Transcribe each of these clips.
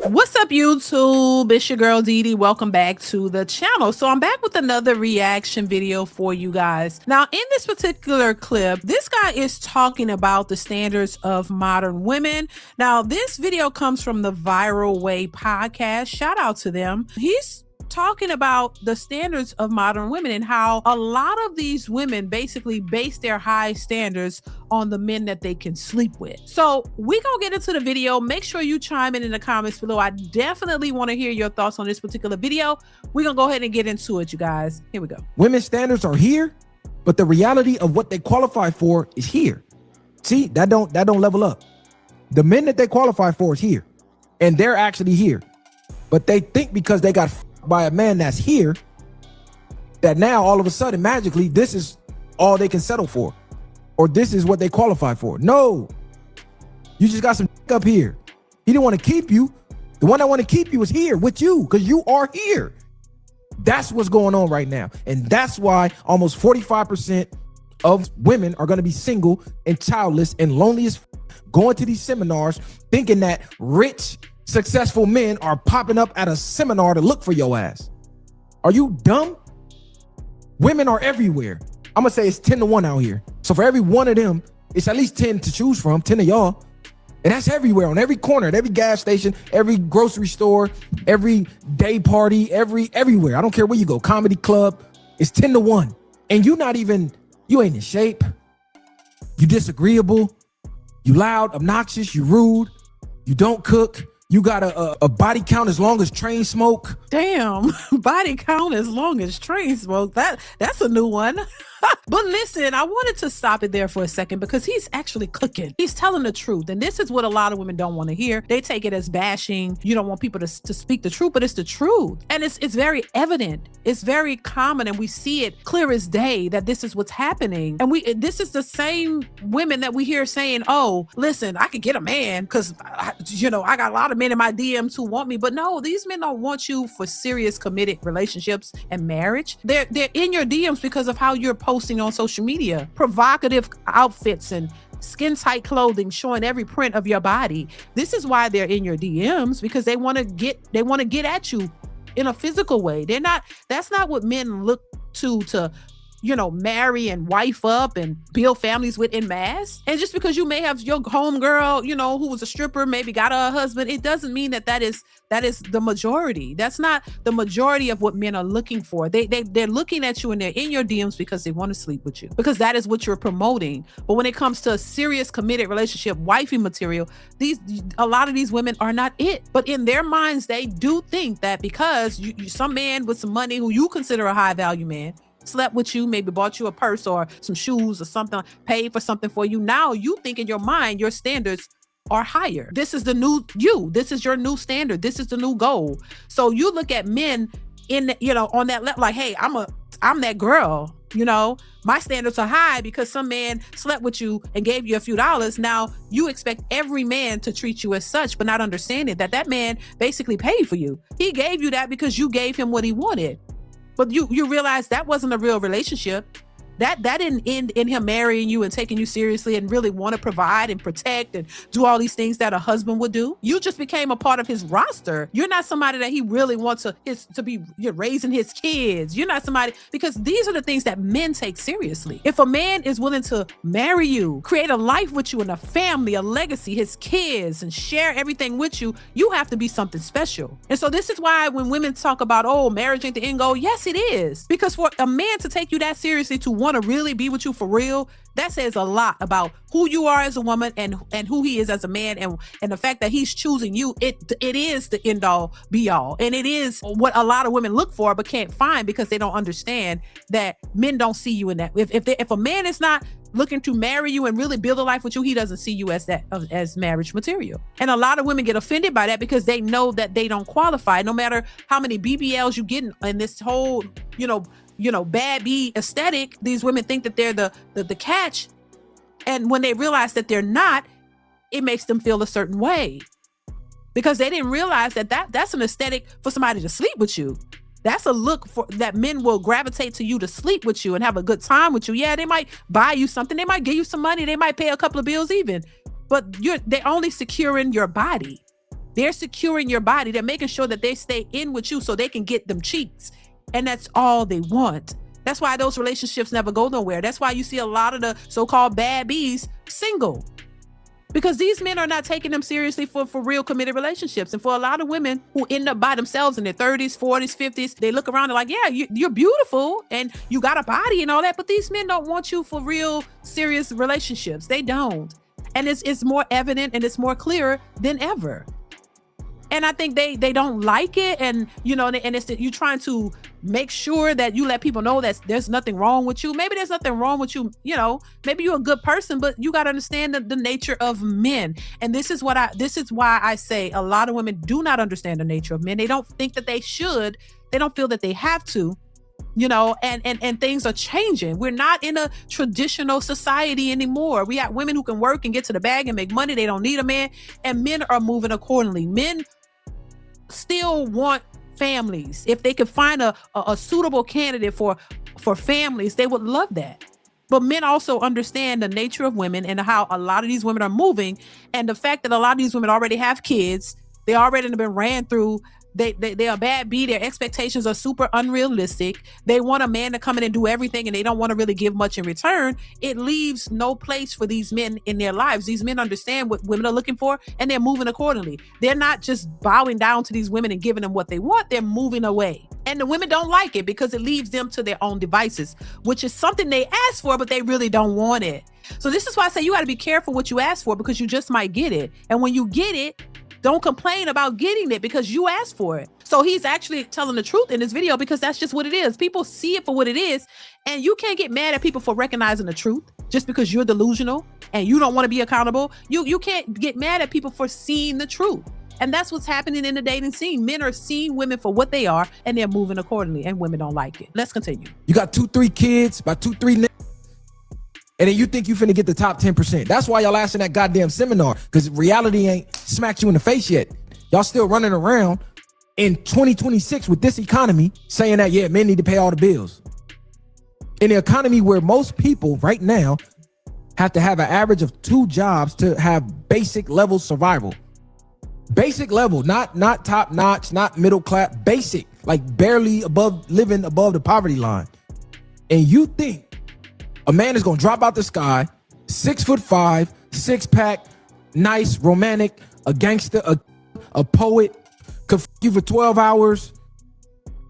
What's up, YouTube? It's your girl DeeDee. Welcome back to the channel. So I'm back with another reaction video for you guys. Now, in this particular clip, this guy is talking about the standards of modern women. Now, this video comes from the Viral Way podcast. Shout out to them. He's talking about the standards of modern women and how a lot of these women basically base their high standards on the men that they can sleep with. So we gonna get into the video. Make sure you chime in the comments below. I definitely want to hear your thoughts on this particular video. We're gonna go ahead and get into it, you guys. Here we go. Women's standards are here, but the reality of what they qualify for is here. See, that don't level up. The men that they qualify for is here, and they're actually here. But they think because they got by a man that's here, that now all of a sudden magically this is all they can settle for, or this is what they qualify for. No, you just got some up here. He didn't want to keep you. The one that want to keep you is here with you because you are here. That's what's going on right now, and that's why almost 45% of women are going to be single and childless and lonely as going to these seminars thinking that rich successful men are popping up at a seminar to look for your ass. Are you dumb? Women are everywhere. I'm gonna say it's 10 to 1 out here. So for every one of them, it's at least 10 to choose from, 10 of y'all. And that's everywhere, on every corner, at every gas station, every grocery store, every day party, everywhere. I don't care where you go, comedy club, it's 10 to 1. And you ain't in shape. You disagreeable, you loud, obnoxious, you rude, you don't cook. You got a body count as long as train smoke. Damn, body count as long as train smoke. That's a new one. But listen, I wanted to stop it there for a second because he's actually cooking. He's telling the truth. And this is what a lot of women don't want to hear. They take it as bashing. You don't want people to speak the truth, but it's the truth. And it's very evident. It's very common. And we see it clear as day that this is what's happening. And this is the same women that we hear saying, oh, listen, I could get a man because, I got a lot of men in my DMs who want me. But no, these men don't want you for serious committed relationships and marriage. They're in your DMs because of how you're posting on social media, provocative outfits and skin tight clothing showing every print of your body. This is why they're in your DMs, because they want to get at you in a physical way. That's not what men look to marry and wife up and build families with en masse. And just because you may have your homegirl, who was a stripper, maybe got a husband, it doesn't mean that is the majority. That's not the majority of what men are looking for. They're looking at you and they're in your DMs because they want to sleep with you, because that is what you're promoting. But when it comes to a serious committed relationship, wifey material, a lot of these women are not it. But in their minds, they do think that because some man with some money who you consider a high value man slept with you, maybe bought you a purse or some shoes or something, paid for something for you. Now you think in your mind, your standards are higher. This is the new you. This is your new standard. This is the new goal. So you look at men on that level, like, hey, I'm that girl, my standards are high because some man slept with you and gave you a few dollars. Now you expect every man to treat you as such, but not understanding that man basically paid for you. He gave you that because you gave him what he wanted. But you realize that wasn't a real relationship. That didn't end in him marrying you and taking you seriously and really want to provide and protect and do all these things that a husband would do. You just became a part of his roster. You're not somebody that he really wants to be raising his kids. You're not somebody, because these are the things that men take seriously. If a man is willing to marry you, create a life with you and a family, a legacy, his kids, and share everything with you, you have to be something special. And so this is why when women talk about, oh, marriage ain't the end goal, yes, it is. Because for a man to take you that seriously, to want to really be with you for real, that says a lot about who you are as a woman and who he is as a man, and the fact that he's choosing you. It is the end all be all, and it is what a lot of women look for but can't find because they don't understand that men don't see you in that. If a man is not looking to marry you and really build a life with you, he doesn't see you as marriage material. And a lot of women get offended by that because they know that they don't qualify. No matter how many BBLs you get in this whole bad B aesthetic, these women think that they're the catch. And when they realize that they're not, it makes them feel a certain way because they didn't realize that's an aesthetic for somebody to sleep with you. That's a look for that men will gravitate to you to sleep with you and have a good time with you. Yeah, they might buy you something. They might give you some money. They might pay a couple of bills even, but they're only securing your body. They're securing your body. They're making sure that they stay in with you so they can get them cheeks. And that's all they want. That's why those relationships never go nowhere. That's why you see a lot of the so-called bad bees single. Because these men are not taking them seriously for real committed relationships. And for a lot of women who end up by themselves in their 30s, 40s, 50s, they look around and like, yeah, you're beautiful and you got a body and all that. But these men don't want you for real serious relationships. They don't. And it's more evident and it's more clear than ever. And I think they don't like it. And, you know, and it's that you're trying to make sure that you let people know that there's nothing wrong with you. Maybe there's nothing wrong with you. You know, maybe you're a good person, but you got to understand the nature of men. And this is why I say a lot of women do not understand the nature of men. They don't think that they should. They don't feel that they have to. You know, and things are changing. We're not in a traditional society anymore. We have women who can work and get to the bag and make money. They don't need a man, and men are moving accordingly. Men still want families. If they could find a suitable candidate for families, they would love that. But men also understand the nature of women and how a lot of these women are moving, and the fact that a lot of these women already have kids. They already have been ran through. They are bad B. Their expectations are super unrealistic. They want a man to come in and do everything, and they don't want to really give much in return. It leaves no place for these men in their lives. These men understand what women are looking for, and they're moving accordingly. They're not just bowing down to these women and giving them what they want. They're moving away. And the women don't like it because it leaves them to their own devices, which is something they ask for, but they really don't want it. So this is why I say you got to be careful what you ask for, because you just might get it. And when you get it, don't complain about getting it because you asked for it. So he's actually telling the truth in this video, because that's just what it is. People see it for what it is. And you can't get mad at people for recognizing the truth just because you're delusional and you don't want to be accountable. You can't get mad at people for seeing the truth. And that's what's happening in the dating scene. Men are seeing women for what they are, and they're moving accordingly, and women don't like it. Let's continue. You got 2-3 kids, about 2-3 and then you think you finna get the top 10%. That's why y'all asking that goddamn seminar, because reality ain't smacked you in the face yet. Y'all still running around in 2026 with this economy saying that, yeah, men need to pay all the bills. In the economy where most people right now have to have an average of 2 jobs to have basic level survival. Basic level, not top notch, not middle class, basic, like barely living above the poverty line. And you think a man is gonna drop out the sky, 6'5", 6-pack, nice, romantic, a gangster, a poet, could f you for 12 hours,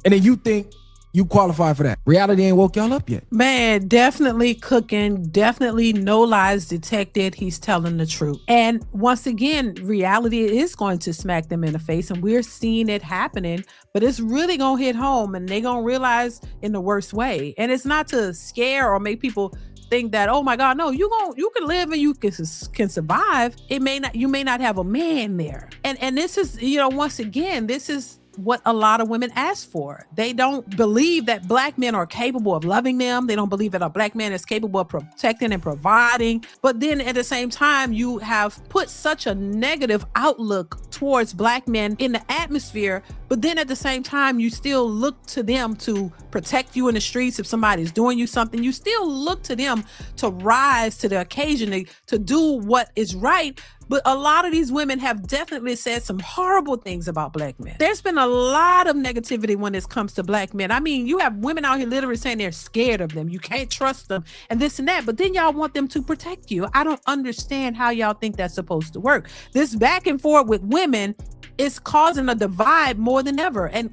and then you think you qualify for that? Reality ain't woke y'all up yet. Man, definitely cooking, definitely no lies detected. He's telling the truth. And once again, reality is going to smack them in the face, and we're seeing it happening, but it's really going to hit home, and they're going to realize in the worst way. And it's not to scare or make people think that, oh my God, no, you can live and you can survive. You may not have a man there. And this is, you know, once again, this is what a lot of women ask for. They don't believe that Black men are capable of loving them. They don't believe that a Black man is capable of protecting and providing. But then at the same time, you have put such a negative outlook towards Black men in the atmosphere. But then at the same time, you still look to them to protect you in the streets. If somebody's doing you something, you still look to them to rise to the occasion, to do what is right. But a lot of these women have definitely said some horrible things about Black men. There's been a lot of negativity when it comes to Black men. I mean, you have women out here literally saying they're scared of them. You can't trust them and this and that. But then y'all want them to protect you. I don't understand how y'all think that's supposed to work. This back and forth with women is causing a divide more than ever, and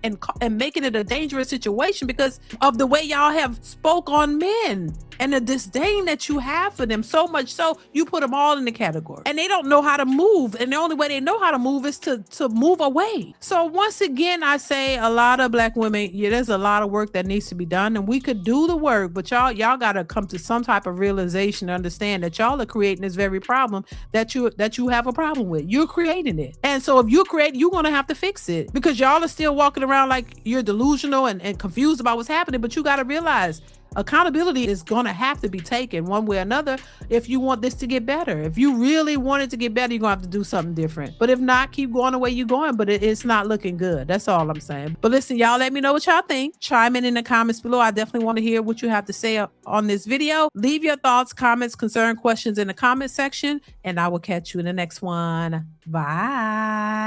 making it a dangerous situation because of the way y'all have spoke on men and the disdain that you have for them. So much so you put them all in the category, and they don't know how to move, and the only way they know how to move is to move away. So once again, I say a lot of Black women, yeah, there's a lot of work that needs to be done, and we could do the work, but y'all got to come to some type of realization to understand that y'all are creating this very problem that you have a problem with. You're creating it, and so if you create, you're gonna have to fix it, because y'all are still walking around like you're delusional and confused about what's happening. But you got to realize accountability is going to have to be taken one way or another if you want this to get better. If you really want it to get better, you're going to have to do something different. But if not, keep going the way you're going. But it's not looking good. That's all I'm saying. But listen, y'all, let me know what y'all think. Chime in the comments below. I definitely want to hear what you have to say on this video. Leave your thoughts, comments, concern, questions in the comment section, and I will catch you in the next one. Bye.